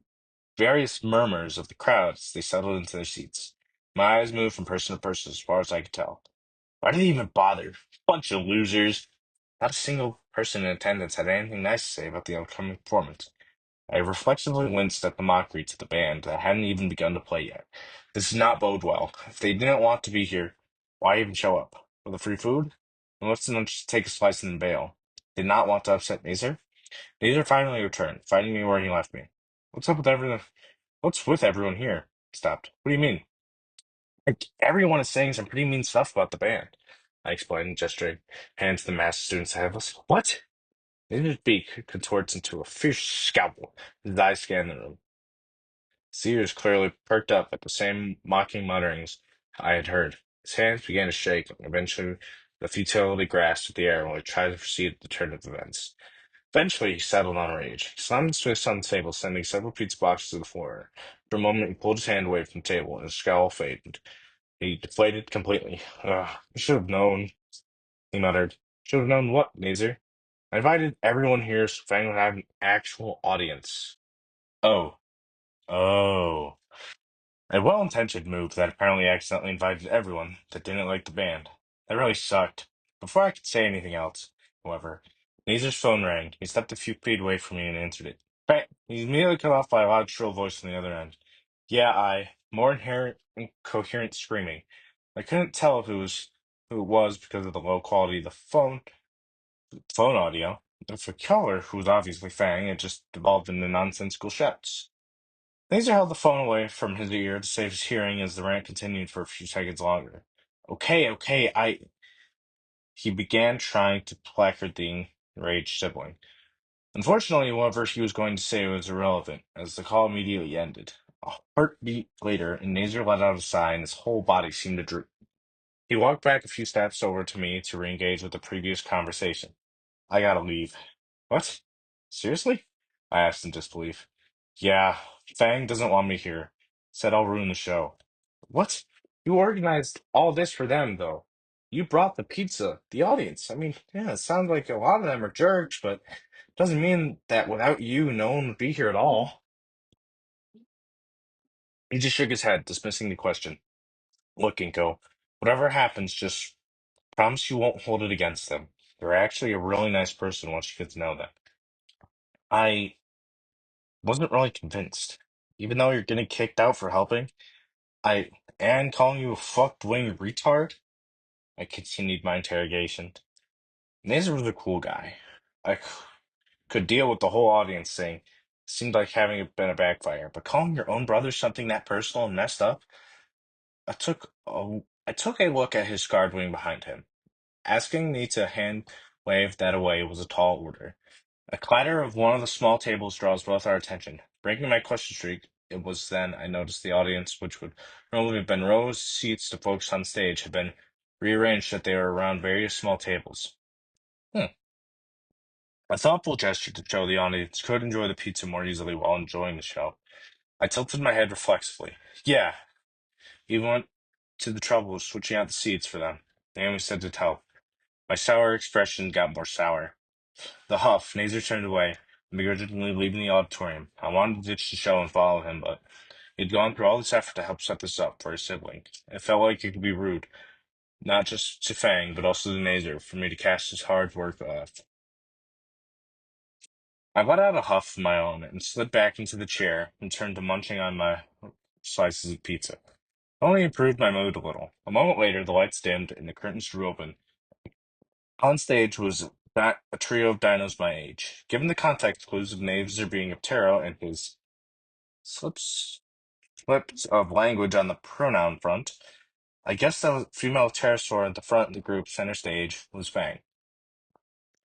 various murmurs of the crowd as they settled into their seats. My eyes moved from person to person as far as I could tell. Why did they even bother? Bunch of losers. Not a single person in attendance had anything nice to say about the upcoming performance. I reflexively winced at the mockery to the band that hadn't even begun to play yet. This did not bode well. If they didn't want to be here, why even show up? For the free food? And what's to just take a slice and bail? Did not want to upset Nazer? Nazer finally returned, finding me where he left me. What's up with everyone? What's with everyone here? He stopped. What do you mean? Like, everyone is saying some pretty mean stuff about the band. I explained, gesturing hand to the mass of students ahead of us. What? His beak contorts into a fierce scowl. His eyes scan the room. His ears clearly perked up at the same mocking mutterings I had heard. His hands began to shake, and eventually the futility grasped at the air while he tried to proceed the turn of events. Eventually, he settled on rage. He slammed his fist on the table, sending several pizza boxes to the floor. For a moment, he pulled his hand away from the table, and his scowl faded. He deflated completely. Ugh, I should have known, he muttered. Should have known what, Nazer? I invited everyone here so Fang would have an actual audience. Oh, oh. A well-intentioned move that apparently accidentally invited everyone that didn't like the band. That really sucked. Before I could say anything else, however, Nazer's phone rang. He stepped a few feet away from me and answered it. Bang! He was immediately cut off by a loud, shrill voice on the other end. Yeah, more inherent, incoherent screaming. I couldn't tell if it was who it was because of the low quality of the phone audio. But for Keller, who was obviously Fang, it just devolved into nonsensical shouts. Laser held the phone away from his ear to save his hearing as the rant continued for a few seconds longer. Okay, He began trying to placard the enraged sibling. Unfortunately, whatever he was going to say was irrelevant, as the call immediately ended. A heartbeat later, and Nazer let out a sigh, and his whole body seemed to droop. He walked back a few steps over to me to re-engage with the previous conversation. I gotta leave. What? Seriously? I asked in disbelief. Yeah, Fang doesn't want me here. Said I'll ruin the show. What? You organized all this for them, though. You brought the pizza, the audience. I mean, yeah, it sounds like a lot of them are jerks, but Doesn't mean that without you, no one would be here at all. He just shook his head, dismissing the question. Look, Inko, whatever happens, just promise you won't hold it against them. They're actually a really nice person once you get to know them. I wasn't really convinced. Even though you're getting kicked out for helping, I and calling you a fucked wing retard? I continued my interrogation. Nazer was a cool guy. Could deal with the whole audience thing. Seemed like having it been a backfire, but calling your own brother something that personal and messed up, I took a look at his guard wing behind him. Asking me to hand wave that away was a tall order. A clatter of one of the small tables draws both our attention. Breaking my question streak, it was then I noticed the audience, which would normally have been rows of seats to folks on stage, had been rearranged that they were around various small tables. Hmm. A thoughtful gesture to show the audience could enjoy the pizza more easily while enjoying the show. I tilted my head reflexively. Yeah, he went to the trouble of switching out the seats for them. They only said to help. My sour expression got more sour. The huff, Nazer turned away, begrudgingly leaving the auditorium. I wanted to ditch the show and follow him, but he'd gone through all this effort to help set this up for his sibling. It felt like it could be rude, not just to Fang, but also to Nazer, for me to cast his hard work off. I let out a huff of my own and slid back into the chair and turned to munching on my slices of pizza. Only improved my mood a little. A moment later, the lights dimmed and the curtains drew open. On stage was that a trio of dinos my age. Given the context clues of Naves being of Taro and his slips slips of language on the pronoun front, I guess that was female pterosaur at the front of the group center stage was Fang,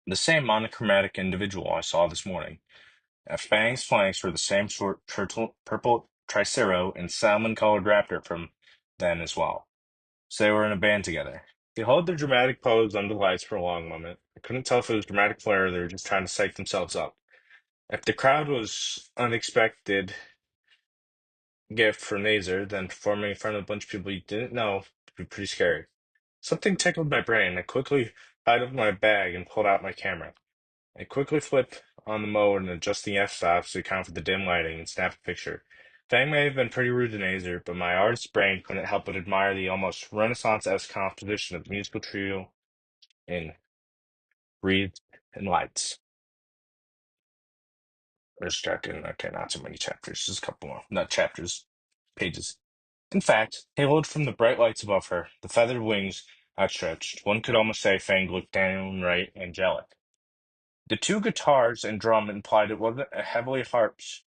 the same monochromatic individual I saw this morning. At Fang's flanks were the same short purple tricero and salmon-colored raptor from then as well. So they were in a band together. They held their dramatic pose under the lights for a long moment. I couldn't tell if it was dramatic flair or they were just trying to psych themselves up. If the crowd was unexpected gift for Nazer, then performing in front of a bunch of people you didn't know would be pretty scary. Something tickled my brain. I quickly tied up my bag and pulled out my camera. I quickly flipped on the mode and adjusting f-stops to account for the dim lighting and snapped a picture. Fang may have been pretty rude to Nazer, but my artist's brain couldn't help but admire the almost Renaissance-esque composition of the musical trio in Breathe and Lights. Distracted. Okay, not too many chapters. Just a couple more. Not chapters, pages. In fact, haloed from the bright lights above her, the feathered wings outstretched, one could almost say Fang looked downright angelic. The two guitars and drum implied it wasn't a heavenly harps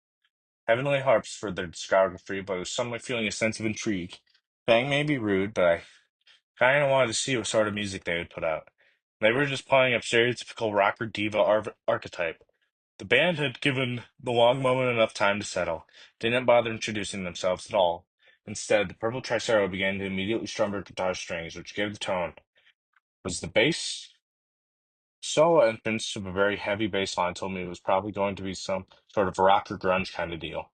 for their discography, but I was suddenly feeling a sense of intrigue. Fang may be rude, but I kind of wanted to see what sort of music they would put out. They were just playing a stereotypical rocker diva archetype. The band had given the long moment enough time to settle, didn't bother introducing themselves at all. Instead, the purple tricero began to immediately strum her guitar strings, which gave the tone. Was the bass solo entrance of a very heavy bass line told me it was probably going to be some sort of rock or grunge kind of deal.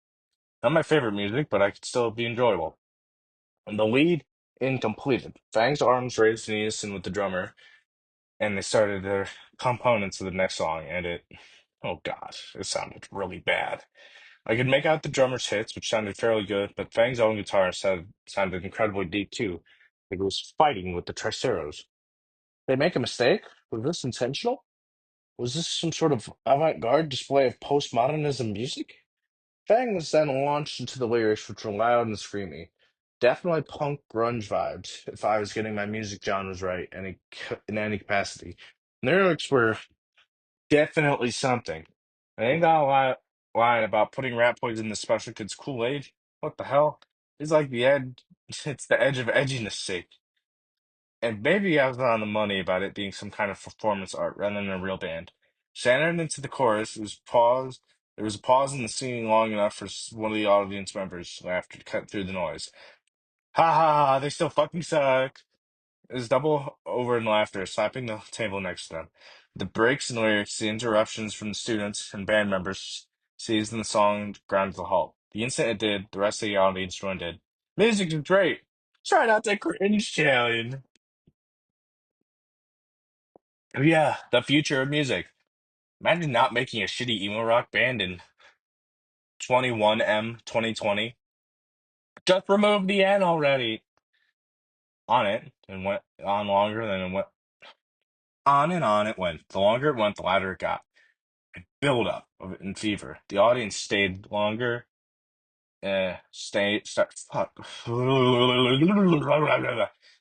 Not my favorite music, but I could still be enjoyable. And the lead in completed. Fang's arms raised in unison with the drummer, and they started their components of the next song, and oh god, it sounded really bad. I could make out the drummer's hits, which sounded fairly good, but Fang's own guitar sounded incredibly deep too. Like it was fighting with the Triceros. They make a mistake? Was this intentional? Was this some sort of avant-garde display of postmodernism music? Fang was then launched into the lyrics, which were loud and screamy. Definitely punk grunge vibes, if I was getting my music genres right in any capacity. And the lyrics were definitely something. I ain't got a line about putting rat poison in the special kid's Kool-Aid. What the hell? It's like the edge, it's the edge of edginess sake. And maybe I was on the money about it being some kind of performance art rather than a real band. Shannon into the chorus, there was a pause in the singing long enough for one of the audience members' laughter to cut through the noise. Ha ha ha, they still fucking suck. It was double over in laughter, slapping the table next to them. The breaks in lyrics, the interruptions from the students and band members seized in the song ground to a halt. The instant it did, the rest of the audience joined in. Music is great. Try not to cringe, challenge. Oh, yeah, the future of music. Imagine not making a shitty emo rock band in 21M 2020. Just remove the N already on it and went on longer than it went on and on it went. The longer it went, the louder it got. A build up of it in fever. The audience stayed longer. Fuck.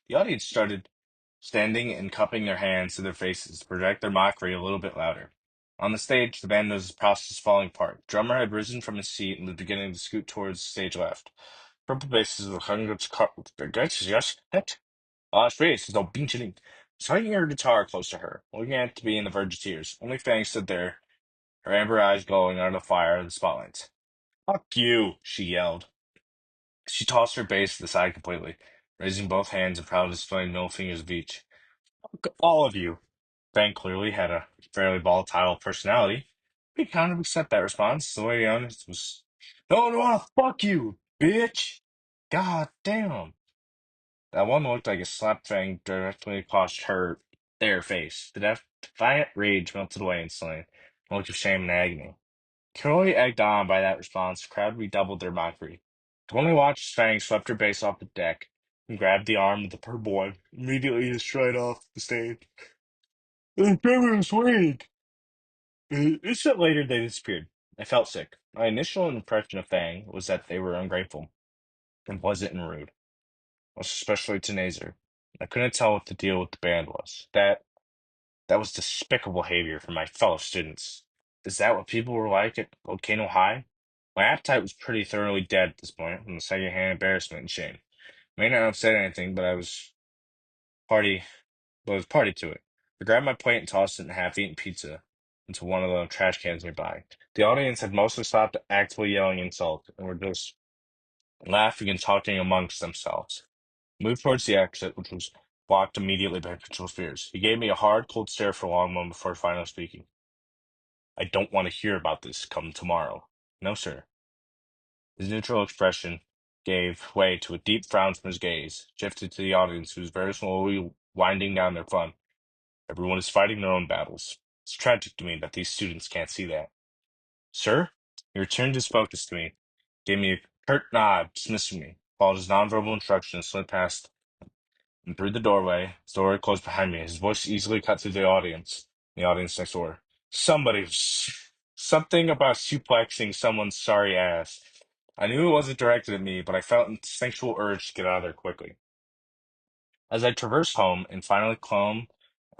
The audience started standing and cupping their hands to their faces to project their mockery a little bit louder. On the stage, the band was in the process of falling apart. Drummer had risen from his seat and was beginning to scoot towards the stage left. Purple bases of hundreds cut. Yes, Space is all pinching. Swinging her guitar close to her, looking at it to be in the verge of tears. Only Fang stood there, her amber eyes glowing under the fire of the spotlights. Fuck you, she yelled. She tossed her bass to the side completely, raising both hands and proudly displaying middle fingers of each. Fuck all of you. Fang clearly had a fairly volatile personality. We kind of accept that response. The way honest was, no, no, fuck you, bitch. God damn. That one looked like a slap Fang directly across their face. The defiant rage melted away instantly. A look of shame and agony. Thoroughly egged on by that response, the crowd redoubled their mockery. Tony watched as Fang swept her base off the deck and grabbed the arm of the poor boy, immediately straight off the stage. The camera was swaying. Instant later, they disappeared. I felt sick. My initial impression of Fang was that they were ungrateful, unpleasant, and rude, most especially to Nazer. I couldn't tell what the deal with the band was. That was despicable behavior from my fellow students. Is that what people were like at Volcano High? My appetite was pretty thoroughly dead at this point from the secondhand embarrassment and shame. May not have said anything, party, but was party to it. I grabbed my plate and tossed it in half-eaten pizza into one of the trash cans nearby. The audience had mostly stopped actively yelling insults and were just laughing and talking amongst themselves. I moved towards the exit, which was blocked immediately by Principal Spears. He gave me a hard, cold stare for a long moment before finally speaking. I don't want to hear about this come tomorrow. No, sir. His neutral expression gave way to a deep frown from his gaze, shifted to the audience, who was very slowly winding down their fun. Everyone is fighting their own battles. It's tragic to me that these students can't see that. Sir? He returned his focus to me, gave me a curt nod, dismissing me, followed his nonverbal instructions, slid past and through the doorway. His door closed behind me. His voice easily cut through the audience next door. Somebody, something about suplexing someone's sorry ass. I knew it wasn't directed at me, but I felt an instinctual urge to get out of there quickly. As I traversed home and finally calm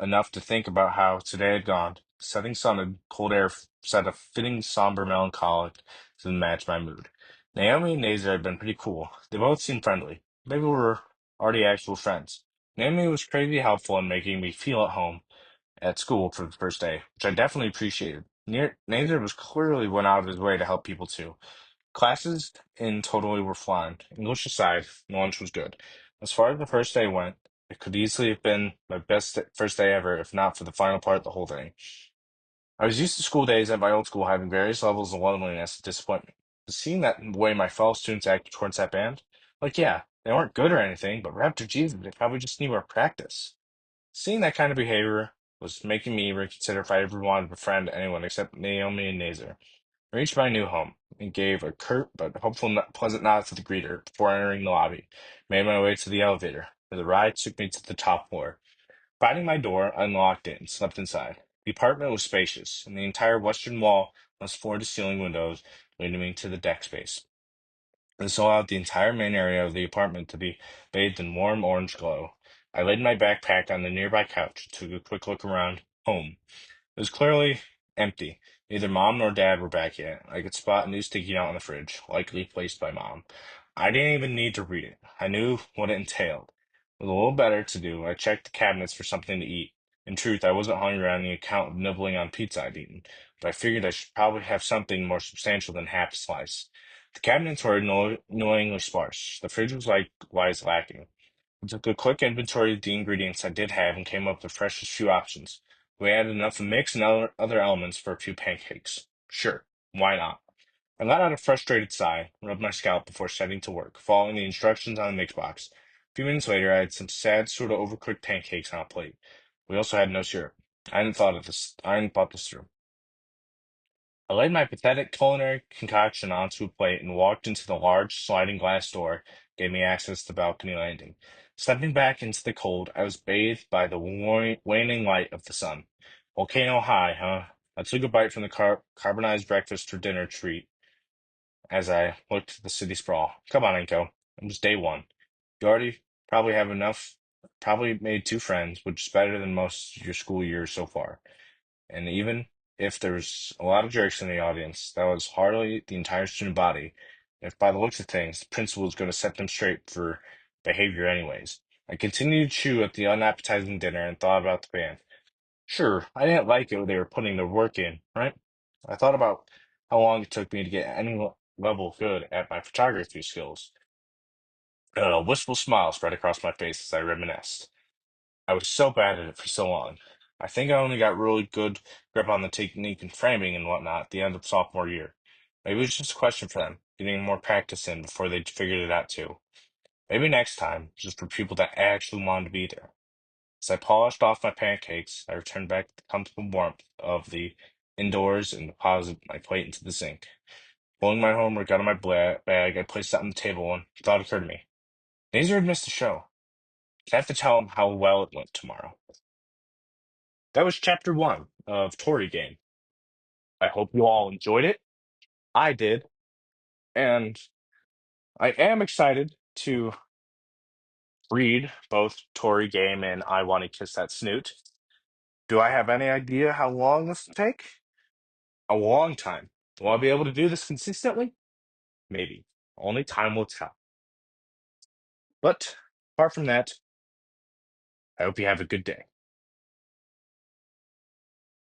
enough to think about how today had gone, the setting sun and cold air set a fitting somber melancholic to match my mood. Naomi and Nazer had been pretty cool. They both seemed friendly. Maybe we were already actual friends. Naomi was crazy helpful in making me feel at home at school for the first day, which I definitely appreciated. Nazer was clearly went out of his way to help people too. Classes in totally were flying. English aside, lunch was good. As far as the first day went, it could easily have been my first day ever, if not for the final part of the whole thing. I was used to school days at my old school having various levels of loneliness and disappointment. But seeing that way my fellow students acted towards that band, like, yeah, they weren't good or anything, but raptor Jesus, they probably just need more practice. Seeing that kind of behavior was making me reconsider if I ever wanted to befriend anyone except Naomi and Nazer. I reached my new home and gave a curt but hopeful, pleasant nod to the greeter before entering the lobby. Made my way to the elevator, where the ride took me to the top floor. Finding my door, I unlocked it and slept inside. The apartment was spacious, and the entire western wall was floor-to-ceiling windows leading me to the deck space. This allowed the entire main area of the apartment to be bathed in warm orange glow. I laid my backpack on the nearby couch and took a quick look around home. It was clearly empty. Neither mom nor dad were back yet. I could spot news sticking out in the fridge, likely placed by mom. I didn't even need to read it. I knew what it entailed. With a little better to do, I checked the cabinets for something to eat. In truth, I wasn't hungry on the account of nibbling on pizza I'd eaten, but I figured I should probably have something more substantial than half a slice. The cabinets were annoyingly sparse. The fridge was likewise lacking. I took a quick inventory of the ingredients I did have and came up with the freshest few options. We added enough mix and other elements for a few pancakes. Sure, why not? I let out a frustrated sigh and rubbed my scalp before setting to work, following the instructions on the mix box. A few minutes later, I had some sad, sort of overcooked pancakes on a plate. We also had no syrup. I hadn't thought this through. I laid my pathetic culinary concoction onto a plate and walked into the large sliding glass door, gave me access to the balcony landing. Stepping back into the cold, I was bathed by the waning light of the sun. Volcano high, huh? I took a bite from the carbonized breakfast for dinner treat as I looked at the city sprawl. Come on, Enko. It was day one. You already probably have enough, probably made two friends, which is better than most of your school years so far. And even if there's a lot of jerks in the audience, that was hardly the entire student body. If by the looks of things, the principal was going to set them straight for behavior anyways. I continued to chew at the unappetizing dinner and thought about the band. Sure, I didn't like it when they were putting their work in, right? I thought about how long it took me to get any level good at my photography skills. A wistful smile spread across my face as I reminisced. I was so bad at it for so long. I think I only got really good grip on the technique and framing and whatnot at the end of sophomore year. Maybe it's just a question for them, getting more practice in before they figured it out too. Maybe next time, just for people that actually wanted to be there. As I polished off my pancakes, I returned back to the comfortable warmth of the indoors and deposited my plate into the sink. Pulling my homework out of my bag, I placed it on the table and a thought occurred to me. Nazer had missed the show. I have to tell him how well it went tomorrow. That was chapter one of Tori Game. I hope you all enjoyed it. I did. And I am excited to read both Tori Game and I Want to Kiss That Snoot. Do I have any idea how long this will take? A long time. Will I be able to do this consistently? Maybe. Only time will tell. But apart from that, I hope you have a good day.